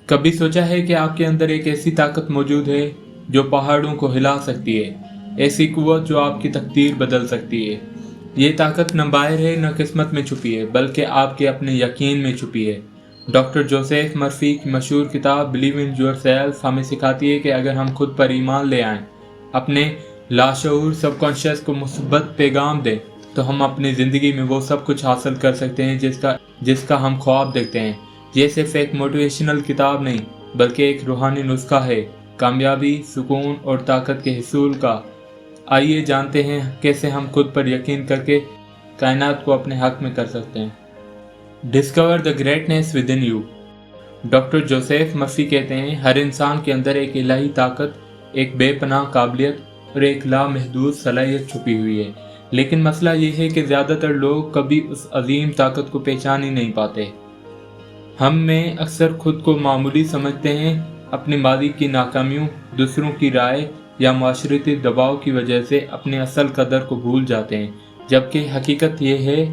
कभी सोचा है कि आपके अंदर एक ऐसी ताकत मौजूद है जो पहाड़ों को हिला सकती है, ऐसी कुव्वत जो आपकी तकदीर बदल सकती है। ये ताकत न बाहर है न किस्मत में छुपी है, बल्कि आपके अपने यकीन में छुपी है। डॉक्टर जोसेफ मर्फी की मशहूर किताब बिलीव इन योरसेल्फ हमें सिखाती है कि अगर हम खुद पर ईमान ले आएं, अपने लाशऊर सबकॉन्शियस को मुस्बत पैगाम दें, तो हम अपनी ज़िंदगी में वो सब कुछ हासिल कर सकते हैं जिसका हम ख्वाब देखते हैं। ये सिर्फ एक मोटिवेशनल किताब नहीं, बल्कि एक रूहानी नुस्खा है कामयाबी, सुकून और ताकत के हसूल का। आइए जानते हैं कैसे हम खुद पर यकीन करके कायनात को अपने हक में कर सकते हैं। Discover the greatness with in you. Doctor Joseph Murphy कहते हैं, हर इंसान के अंदर एक इलाही ताकत, एक बेपनाह काबिलियत और एक लामहदूद सलाहियत छुपी हुई है। लेकिन मसला ये है कि ज़्यादातर लोग कभी उस अजीम ताकत को पहचान ही नहीं पाते। हम में अक्सर खुद को मामूली समझते हैं, अपनी मादी की नाकामियों, दूसरों की राय या माशरती दबाव की वजह से अपने असल कदर को भूल जाते हैं, जबकि हकीकत ये है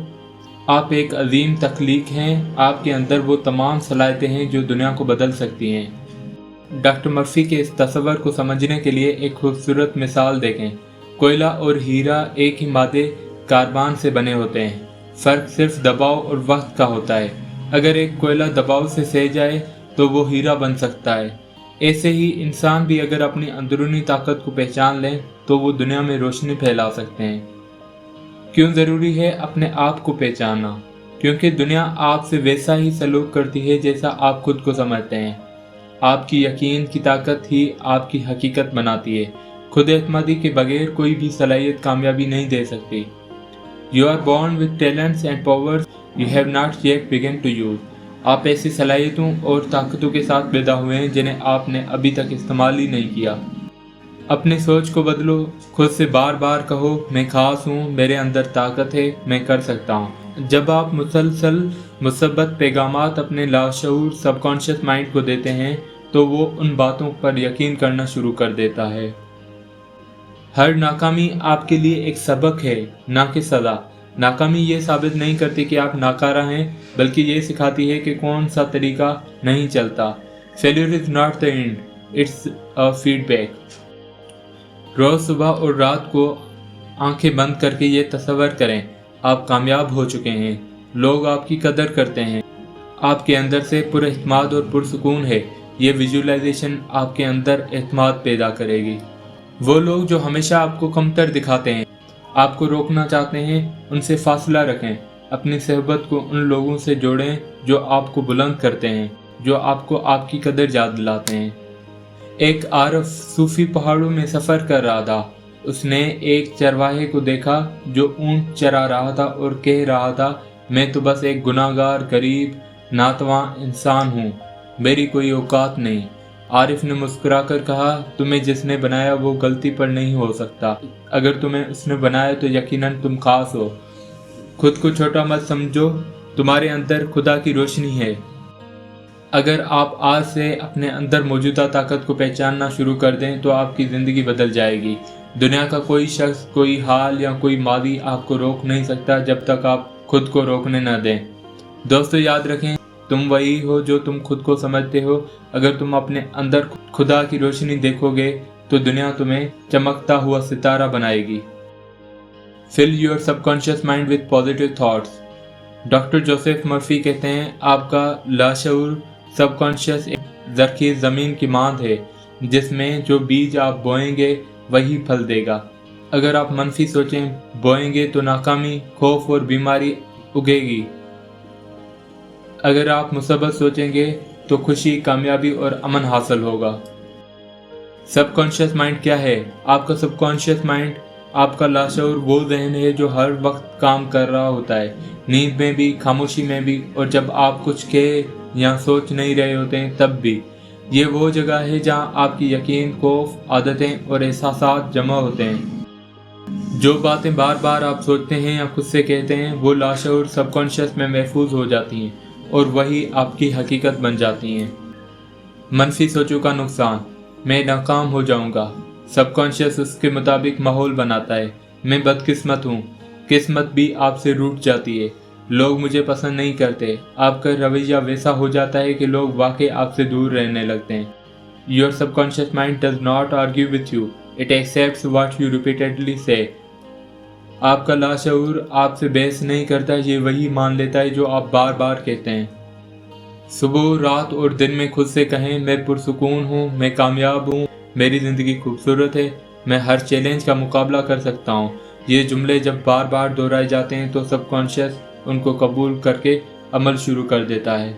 आप एक अजीम तख्लीक हैं। आपके अंदर वो तमाम सलाहियतें हैं जो दुनिया को बदल सकती हैं। डॉक्टर मर्फी के इस तस्वर को समझने के लिए एक खूबसूरत मिसाल देखें। कोयला और हीरा एक ही मादे कार्बन से बने होते हैं, फ़र्क सिर्फ दबाव और वक्त का होता है। अगर एक कोयला दबाव से सह जाए तो वो हीरा बन सकता है। ऐसे ही इंसान भी अगर अपनी अंदरूनी ताकत को पहचान लें तो वो दुनिया में रोशनी फैला सकते हैं। क्यों ज़रूरी है अपने आप को पहचानना? क्योंकि दुनिया आपसे वैसा ही सलूक करती है जैसा आप खुद को समझते हैं। आपकी यकीन की ताकत ही आपकी हकीकत बनाती है। खुद एतमादी के बगैर कोई भी सलाहियत कामयाबी नहीं दे सकती। You are born with talents and powers you have not yet began to use. आप ऐसी सलाहियतों और ताकतों के साथ पैदा हुए हैं जिन्हें आपने अभी तक इस्तेमाल ही नहीं किया। अपनी सोच को बदलो, खुद से बार बार कहो मैं खास हूँ, मेरे अंदर ताकत है, मैं कर सकता हूँ। जब आप मुसलसल मुसब्बत पैगामात अपने लाशऊर सबकॉन्शियस माइंड को देते हैं तो वो उन बातों पर यकीन करना शुरू कर देता है। हर नाकामी आपके लिए एक सबक है, ना कि सज़ा। नाकामी ये साबित नहीं करती कि आप नाकारा हैं, बल्कि ये सिखाती है कि कौन सा तरीका नहीं चलता। Failure is not the end, it's a feedback. रोज़ सुबह और रात को आंखें बंद करके ये तसव्वुर करें आप कामयाब हो चुके हैं। लोग आपकी कदर करते हैं, आपके अंदर से पुरएतमाद और पुरसुकून है। ये विजुअलाइजेशन आपके अंदर एतमाद पैदा करेगी। वो लोग जो हमेशा आपको कमतर दिखाते हैं, आपको रोकना चाहते हैं, उनसे फासला रखें। अपनी सहबत को उन लोगों से जोड़ें जो आपको बुलंद करते हैं, जो आपको आपकी कदर याद दिलाते हैं। एक आरफ सूफी पहाड़ों में सफ़र कर रहा था। उसने एक चरवाहे को देखा जो ऊंट चरा रहा था और कह रहा था, मैं तो बस एक गुनाहगार, गरीब, नातवां इंसान हूँ, मेरी कोई औकात नहीं। आरिफ ने मुस्कुराकर कहा, तुम्हें जिसने बनाया वो गलती पर नहीं हो सकता। अगर तुम्हें उसने बनाया तो यकीनन तुम खास हो। खुद को छोटा मत समझो, तुम्हारे अंदर खुदा की रोशनी है। अगर आप आज से अपने अंदर मौजूदा ताकत को पहचानना शुरू कर दें तो आपकी ज़िंदगी बदल जाएगी। दुनिया का कोई शख्स, कोई हाल या कोई मादी आपको रोक नहीं सकता जब तक आप खुद को रोकने न दें। दोस्तों, याद रखें, तुम वही हो जो तुम खुद को समझते हो। अगर तुम अपने अंदर खुदा की रोशनी देखोगे तो दुनिया तुम्हें चमकता हुआ सितारा बनाएगी। Fill your subconscious mind with positive thoughts. Doctor Joseph Murphy कहते हैं, आपका लाशऊर सबकॉन्शियस एक ज़रख़ीज़ ज़मीन की मांद है जिसमें जो बीज आप बोएंगे वही फल देगा। अगर आप मनफी सोचें बोएंगे तो नाकामी, खौफ और बीमारी उगेगी। अगर आप मुसब्बत सोचेंगे तो खुशी, कामयाबी और अमन हासिल होगा। सबकॉन्शियस माइंड क्या है? आपका सबकॉन्शियस माइंड, आपका लाशऊर वो जहन है जो हर वक्त काम कर रहा होता है, नींद में भी, खामोशी में भी, और जब आप कुछ कह या सोच नहीं रहे होते हैं तब भी। ये वो जगह है जहाँ आपकी यकीन, खौफ, आदतें और एहसासात जमा होते हैं। जो बातें बार बार आप सोचते हैं या खुद से कहते हैं वो लाशऊर सबकॉन्शियस में महफूज हो जाती हैं और वही आपकी हकीकत बन जाती हैं। मनफी सोचों का नुकसान, मैं नाकाम हो जाऊंगा। सबकॉन्शियस उसके मुताबिक माहौल बनाता है। मैं बदकिस्मत हूँ, किस्मत भी आपसे रूठ जाती है। लोग मुझे पसंद नहीं करते। आपका रवैया वैसा हो जाता है कि लोग वाकई आपसे दूर रहने लगते हैं। Your subconscious mind does not argue with you. It accepts what you repeatedly say. आपका लाशऊर आपसे बहस नहीं करता, ये वही मान लेता है जो आप बार बार कहते हैं। सुबह, रात और दिन में खुद से कहें, मैं पुरसुकून हूँ, मैं कामयाब हूँ, मेरी ज़िंदगी खूबसूरत है, मैं हर चैलेंज का मुकाबला कर सकता हूँ। ये जुमले जब बार बार दोहराए जाते हैं तो सबकॉन्शियस उनको कबूल करके अमल शुरू कर देता है।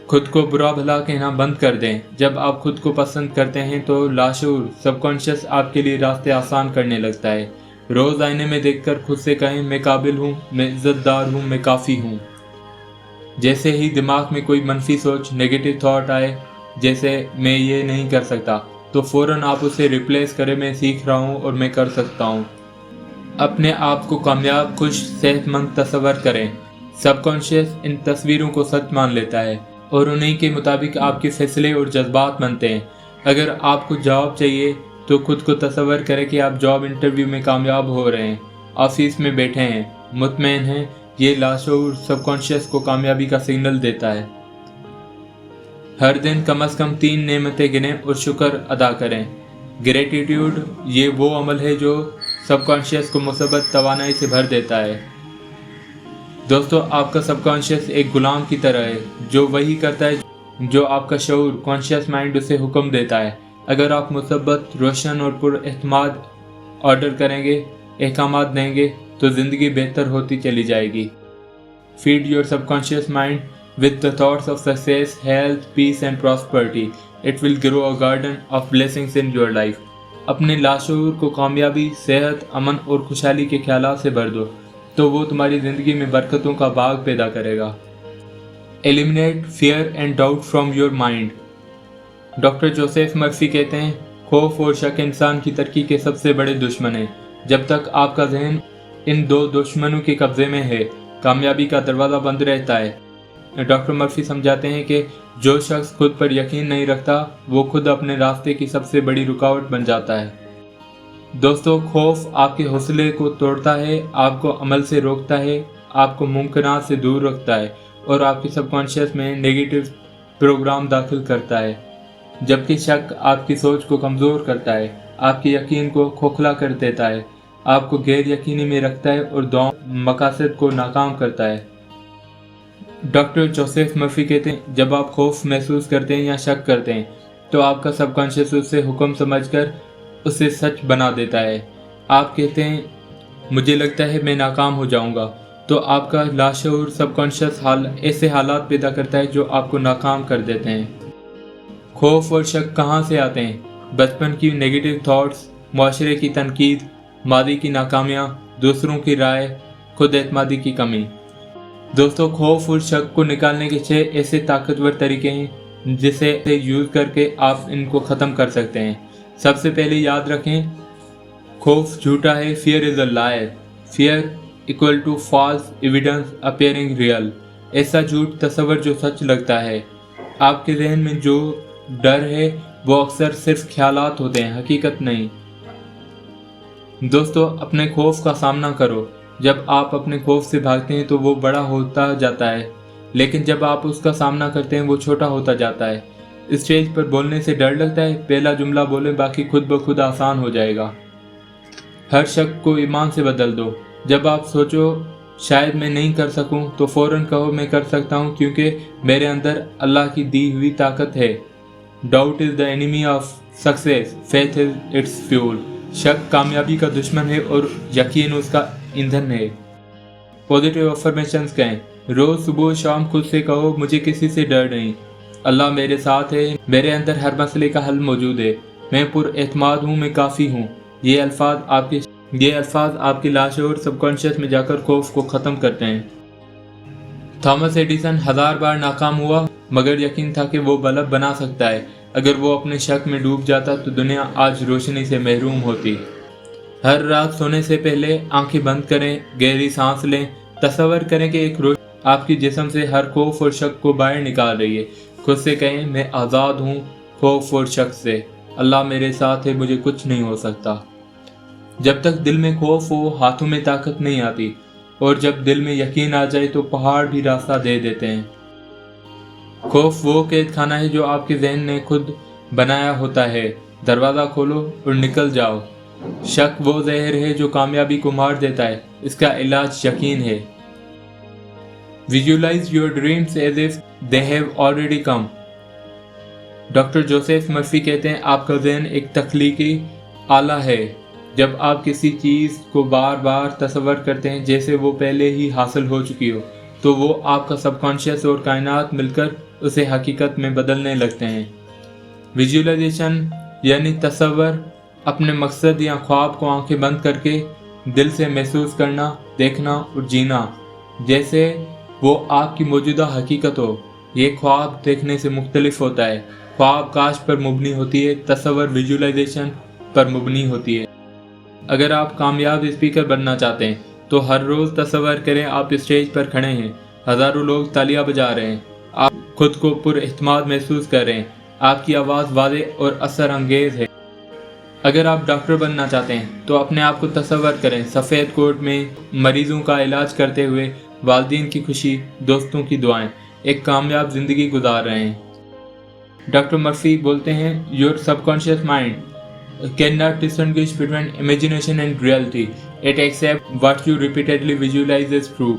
खुद को बुरा भला कहना बंद कर दें। जब आप खुद को पसंद करते हैं तो लाशऊर सबकॉन्शियस आपके लिए रास्ते आसान करने लगता है। रोज़ आईने में देखकर खुद से कहें, मैं काबिल हूँ, मैं इज्जतदार हूँ, मैं काफ़ी हूँ। जैसे ही दिमाग में कोई मनफी सोच, नेगेटिव थॉट आए, जैसे मैं ये नहीं कर सकता, तो फ़ौरन आप उसे रिप्लेस करें, मैं सीख रहा हूँ और मैं कर सकता हूँ। अपने आप को कामयाब, खुश, सेहतमंद तस्वर करें। सबकॉन्शियस इन तस्वीरों को सच मान लेता है और उन्हीं के मुताबिक आपके फैसले और जज्बात बनते हैं। अगर आपको जॉब चाहिए तो खुद को तस्वर करें कि आप जॉब इंटरव्यू में कामयाब हो रहे हैं, ऑफिस में बैठे हैं, मुतमईन हैं। ये लाशऊर सबकॉन्शियस को कामयाबी का सिग्नल देता है। हर दिन कम से कम 3 नेमतें गिनें और शुक्र अदा करें। ग्रेटिट्यूड ये वो अमल है जो सबकॉन्शियस को मुसब्बत तवानाई से भर देता है। दोस्तों, आपका सबकॉन्शियस एक गुलाम की तरह है जो वही करता है जो आपका शऊर कॉन्शियस माइंड उसे हुक्म देता है। अगर आप मुसब्बत, रोशन और पुरएतमाद ऑर्डर करेंगे, अहकामात देंगे, तो ज़िंदगी बेहतर होती चली जाएगी। Feed your subconscious mind with the thoughts of success, health, peace and prosperity. It will grow a garden of blessings in your life. अपने लाशऊर को कामयाबी, सेहत, अमन और खुशहाली के ख्यालात से भर दो, तो वो तुम्हारी ज़िंदगी में बरकतों का बाग पैदा करेगा। Eliminate fear and doubt from your mind. Doctor Joseph Murphy कहते हैं, खौफ और शक इंसान की तरक्की के सबसे बड़े दुश्मन हैं। जब तक आपका जहन इन 2 दुश्मनों के कब्जे में है, कामयाबी का दरवाज़ा बंद रहता है। डॉक्टर मर्फी समझाते हैं कि जो शख्स खुद पर यकीन नहीं रखता, वो खुद अपने रास्ते की सबसे बड़ी रुकावट बन जाता है। दोस्तों, खौफ आपके हौसले को तोड़ता है, आपको अमल से रोकता है, आपको मुमकिनात से दूर रखता है और आपके सबकॉन्शियस में नेगेटिव प्रोग्राम दाखिल करता है। जबकि शक आपकी सोच को कमज़ोर करता है, आपके यकीन को खोखला कर देता है, आपको गैर यकीनी में रखता है और मकासद को नाकाम करता है। डॉक्टर जोसेफ मर्फी कहते हैं, जब आप खौफ महसूस करते हैं या शक करते हैं तो आपका सबकॉन्शियस उसे हुक्म समझकर उसे सच बना देता है। आप कहते हैं, मुझे लगता है मैं नाकाम हो जाऊंगा, तो आपका लाशऊर सबकॉन्शियस ऐसे हालात पैदा करता है जो आपको नाकाम कर देते हैं। खौफ और शक कहाँ से आते हैं? बचपन की नेगेटिव थॉट्स, मुआशरे की तनकीद, मादी की नाकामियाँ, दूसरों की राय, खुद एतमादी की कमी। दोस्तों, खौफ और शक को निकालने के 6 ऐसे ताकतवर तरीके हैं जिसे यूज़ करके आप इनको ख़त्म कर सकते हैं। सबसे पहले याद रखें, खौफ झूठा है। Fear is a liar. Fear equal to false evidence appearing real. ऐसा झूठ तस्वर जो सच लगता है। आपके जहन में जो डर है वो अक्सर सिर्फ ख्यालात होते हैं, हकीकत नहीं। दोस्तों, अपने खौफ का सामना करो। जब आप अपने खौफ से भागते हैं तो वो बड़ा होता जाता है, लेकिन जब आप उसका सामना करते हैं वो छोटा होता जाता है। स्टेज पर बोलने से डर लगता है, पहला जुमला बोलें, बाकी खुद ब खुद आसान हो जाएगा। हर शक को ईमान से बदल दो। जब आप सोचो शायद मैं नहीं कर सकूं, तो फ़ौरन कहो मैं कर सकता हूं, क्योंकि मेरे अंदर अल्लाह की दी हुई ताकत है। Doubt is the enemy of success, faith is it's fuel. शक कामयाबी का दुश्मन है और यकीन उसका ईंधन है। पॉजिटिव अफर्मेशंस कहें। रोज़ सुबह शाम खुद से कहो, मुझे किसी से डर नहीं, अल्लाह मेरे साथ है, मेरे अंदर हर मसले का हल मौजूद है, मैं पुरएतमाद हूँ, मैं काफ़ी हूँ। ये अल्फाज आपके लाशऊर सबकॉन्शियस में जाकर खौफ को ख़त्म करते हैं। थॉमस एडिसन 1000 बार नाकाम हुआ, मगर यकीन था कि वो बल्ब बना सकता है। अगर वो अपने शक में डूब जाता तो दुनिया आज रोशनी से महरूम होती। हर रात सोने से पहले आंखें बंद करें, गहरी सांस लें, तसव्वुर करें कि एक रोशनी आपके जिस्म से हर खौफ और शक को बाहर निकाल रही है। खुद से कहें, मैं आज़ाद हूँ खौफ और शक से, अल्लाह मेरे साथ है, मुझे कुछ नहीं हो सकता। जब तक दिल में खौफ हो, हाथों में ताकत नहीं आती। और जब दिल में यकीन आ जाए तो पहाड़ भी रास्ता दे देते हैं। खौफ वो कैद खाना है जो आपके जहन ने खुद बनाया होता है। दरवाज़ा खोलो और निकल जाओ। शक वो जहर है जो कामयाबी को मार देता है। इसका इलाज यकीन है। Visualise your dreams as if they have already come. Doctor Joseph Murphy कहते हैं आपका जहन एक तख्लीकी आला है। जब आप किसी चीज़ को बार बार तसव्वुर करते हैं जैसे वो पहले ही हासिल हो चुकी हो, तो वो आपका सबकॉन्शियस और कायनात मिलकर उसे हकीकत में बदलने लगते हैं। विजुअलाइजेशन यानी तसव्वुर अपने मकसद या ख्वाब को आंखें बंद करके दिल से महसूस करना, देखना और जीना जैसे वो आपकी मौजूदा हकीकत हो। ये ख्वाब देखने से मुख्तलिफ होता है। ख्वाब काश पर मुबनी होती है, तसव्वुर विजुअलाइजेशन पर मुबनी होती है। अगर आप कामयाब स्पीकर बनना चाहते हैं तो हर रोज़ तसव्वुर करें आप स्टेज पर खड़े हैं, हज़ारों लोग तालियां बजा रहे हैं, आप खुद को पुरएतमाद महसूस कर रहे हैं, आपकी आवाज़ वाज़ेह और असर अंगेज़ है। अगर आप डॉक्टर बनना चाहते हैं तो अपने आप को तसव्वुर करें सफ़ेद कोट में मरीज़ों का इलाज करते हुए, वालिदैन की खुशी, दोस्तों की दुआएं, एक कामयाब ज़िंदगी गुजार रहे हैं। डॉक्टर मर्फी बोलते हैं your subconscious mind can not distinguish between imagination and reality, it accept what you repeatedly visualise as true.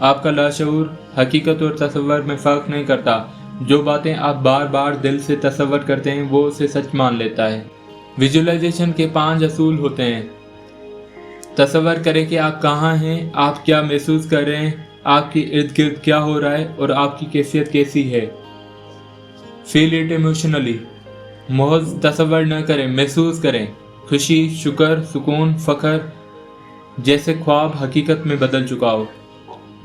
आपका लाशऊर हकीकत और तसव्वुर में फ़र्क नहीं करता। जो बातें आप बार बार दिल से तसव्वुर करते हैं वो उसे सच मान लेता है। विजुअलाइजेशन के 5 असूल होते हैं। तसव्वुर करें कि आप कहाँ हैं, आप क्या महसूस कर रहे हैं, आपके इर्द गिर्द क्या हो रहा है और आपकी कैफियत कैसी है। फील इट इमोशनली, महज तसव्वुर न करें, महसूस करें। खुशी, शुक्र, सुकून, फ़ख्र जैसे ख्वाब हकीकत में बदल चुका हो।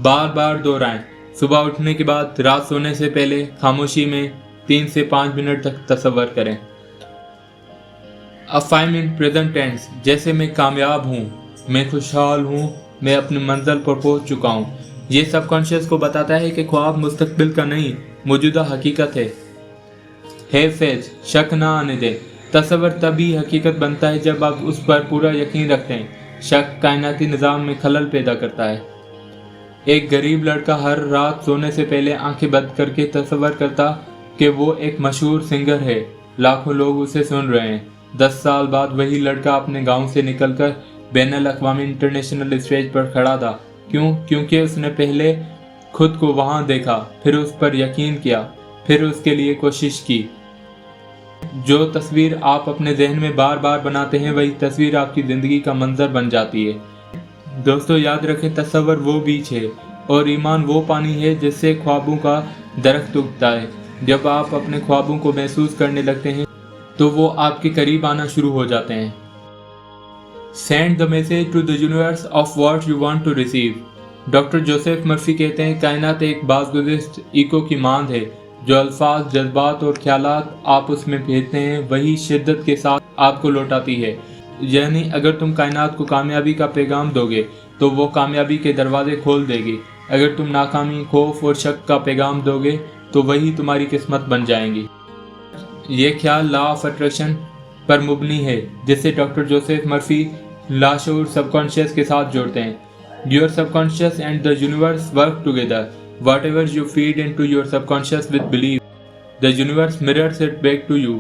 बार बार दोहराएं। सुबह उठने के बाद, रात सोने से पहले खामोशी में 3 से 5 मिनट तक तसव्वुर करें। अफ़ाइम इन प्रेजेंट टेंस, जैसे मैं कामयाब हूँ, मैं खुशहाल हूँ, मैं अपनी मंजिल पर पहुँच चुका हूँ। ये सबकॉन्शियस को बताता है कि ख्वाब मुस्तकबिल का नहीं, मौजूदा हकीकत है। फेथ, शक ना आने दें। तसव्वुर तभी हकीकत बनता है जब आप उस पर पूरा यकीन रखते हैं। शक कायनाती निज़ाम में खलल पैदा करता है। एक गरीब लड़का हर रात सोने से पहले आंखें बंद करके तसव्वुर करता कि वो एक मशहूर सिंगर है, लाखों लोग उसे सुन रहे हैं। 10 साल बाद वही लड़का अपने गांव से निकलकर बैनुल अक़वामी इंटरनेशनल स्टेज पर खड़ा था। क्यों? क्योंकि उसने पहले खुद को वहां देखा, फिर उस पर यकीन किया, फिर उसके लिए कोशिश की। जो तस्वीर आप अपने जहन में बार बार बनाते हैं वही तस्वीर आपकी ज़िंदगी का मंजर बन जाती है। दोस्तों याद रखें, तसव्वुर वो बीज है और ईमान वो पानी है जिससे ख्वाबों का दरख्त उगता है। जब आप अपने ख्वाबों को महसूस करने लगते हैं तो वो आपके करीब आना शुरू हो जाते हैं। Send the message to the universe of what you want to receive. Doctor Joseph Murphy कहते हैं कायनात एक बाज़गुज़िश्त इको की मांद है। जो अल्फाज, जज्बात और ख्यालात आप उसमें भेजते हैं वही शिद्दत के साथ आपको लौटाती है। यानी अगर तुम कायनात को कामयाबी का पैगाम दोगे तो वो कामयाबी के दरवाजे खोल देगी। अगर तुम नाकामी, खौफ और शक का पैगाम दोगे तो वही तुम्हारी किस्मत बन जाएंगी। ये ख्याल लॉ ऑफ अट्रैक्शन पर मुबनी है जिसे डॉक्टर जोसेफ मर्फी लाशऊर सबकॉन्शियस के साथ जोड़ते हैं। Your subconscious and the universe work together. Whatever you feed into your subconscious with belief, the universe mirrors it back to you.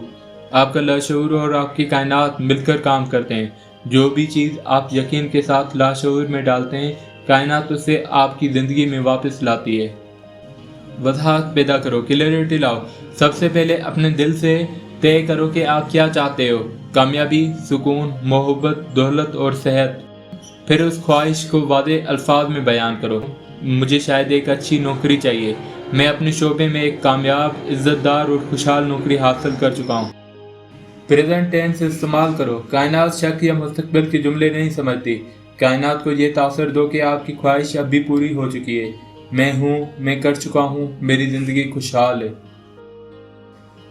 आपका लाशऊर और आपकी कायनात मिलकर काम करते हैं। जो भी चीज़ आप यकीन के साथ लाशऊर में डालते हैं, कायनात उसे आपकी ज़िंदगी में वापस लाती है। वज़ाहत पैदा करो, क्लैरिटी लाओ। सबसे पहले अपने दिल से तय करो कि आप क्या चाहते हो। कामयाबी, सुकून, मोहब्बत, दौलत और सेहत। फिर उस ख्वाहिश को वाज़ेह अल्फाज में बयान करो। मुझे शायद एक अच्छी नौकरी चाहिए। मैं अपने शोबे में एक कामयाब, इज्जतदार और खुशहाल नौकरी हासिल कर चुका हूँ। प्रेजेंट टेंस इस्तेमाल करो। कायनात शक या मुस्तकबिल के जुमले नहीं समझती। कायनात को ये तासर दो कि आपकी ख्वाहिश अब भी पूरी हो चुकी है। मैं हूँ, मैं कर चुका हूँ, मेरी ज़िंदगी खुशहाल है।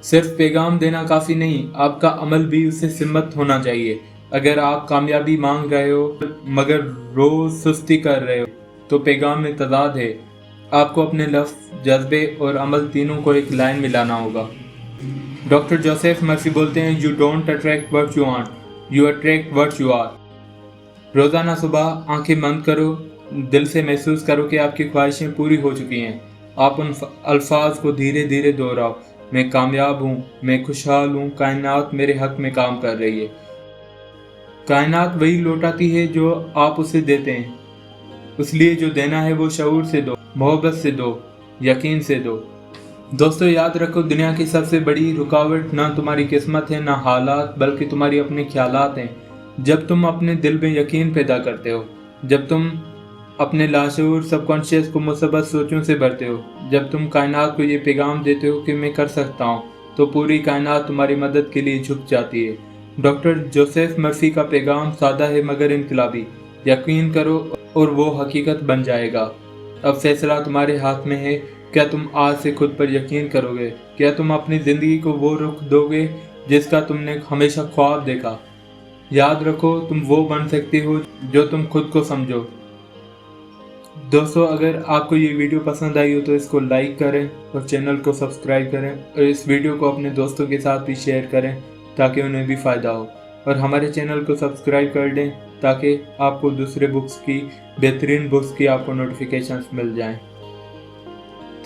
सिर्फ पैगाम देना काफ़ी नहीं, आपका अमल भी उससे सिमत होना चाहिए। अगर आप कामयाबी मांग रहे हो मगर रोज़ सुस्ती कर रहे हो तो पैगाम में तजाद है। आपको अपने लफ्ज़, जज्बे और अमल तीनों को एक लाइन में लाना होगा। डॉक्टर जोसेफ मर्फी बोलते हैं you don't attract what you want, you attract what you are. रोज़ाना सुबह आंखें बंद करो दिल से महसूस करो कि आपकी ख्वाहिशें पूरी हो चुकी हैं। आप उन अल्फाज को धीरे धीरे दोहराओ, मैं कामयाब हूँ, मैं खुशहाल हूँ, कायनात मेरे हक में काम कर रही है। कायनात वही लौटाती है जो आप उसे देते हैं, इसलिए जो देना है वो शऊर से दो, मोहब्बत से दो, यकीन से दो। दोस्तों याद रखो, दुनिया की सबसे बड़ी रुकावट ना तुम्हारी किस्मत है ना हालात, बल्कि तुम्हारी अपने ख्यालात हैं। जब तुम अपने दिल में यकीन पैदा करते हो, जब तुम अपने लाशऊर सबकॉन्शियस को मुसब्बत सोचों से भरते हो, जब तुम कायनात को ये पैगाम देते हो कि मैं कर सकता हूँ, तो पूरी कायनात तुम्हारी मदद के लिए झुक जाती है। डॉक्टर जोसेफ मर्फी का पैगाम सादा है मगर इनकलाबी, यकीन करो और वो हकीकत बन जाएगा। अब फैसला तुम्हारे हाथ में है, क्या तुम आज से खुद पर यकीन करोगे? क्या तुम अपनी ज़िंदगी को वो रुख दोगे जिसका तुमने हमेशा ख्वाब देखा? याद रखो, तुम वो बन सकते हो जो तुम खुद को समझो। दोस्तों अगर आपको ये वीडियो पसंद आई हो तो इसको लाइक करें और चैनल को सब्सक्राइब करें, और इस वीडियो को अपने दोस्तों के साथ भी शेयर करें ताकि उन्हें भी फ़ायदा हो। और हमारे चैनल को सब्सक्राइब कर दें ताकि आपको दूसरे बुक्स की, बेहतरीन बुक्स की आपको नोटिफिकेशंस मिल जाएं।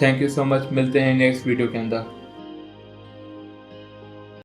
थैंक यू सो मच, मिलते हैं नेक्स्ट वीडियो के अंदर।